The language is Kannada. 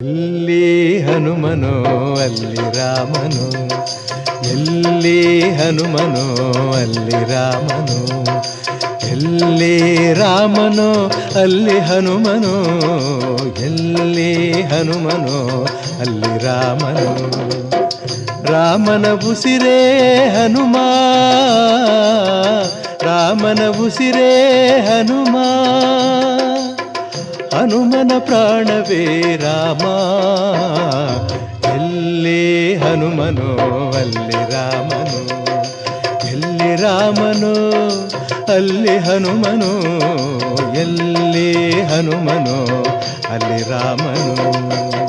ಎಲ್ಲಿ ಹನುಮನೋ ಅಲ್ಲಿ ರಾಮನು, ಎಲ್ಲಿ ಹನುಮನೋ ಅಲ್ಲಿ ರಾಮನು, ಎಲ್ಲಿ ರಾಮನೋ ಅಲ್ಲಿ ಹನುಮನೋ, ಎಲ್ಲಿ ಹನುಮನೋ ಅಲ್ಲಿ ರಾಮನು. ರಾಮನ ಉಸಿರೇ ಹನುಮ, ರಾಮನ ಉಸಿರೇ ಹನುಮ, ಹನುಮನ ಪ್ರಾಣವೇ ರಾಮ. ಎಲ್ಲಿ ಹನುಮನೋ ಅಲ್ಲಿ ರಾಮನು, ಎಲ್ಲಿ ರಾಮನೋ ಅಲ್ಲಿ ಹನುಮನೋ, ಎಲ್ಲಿ ಹನುಮನೋ ಅಲ್ಲಿ ರಾಮನು.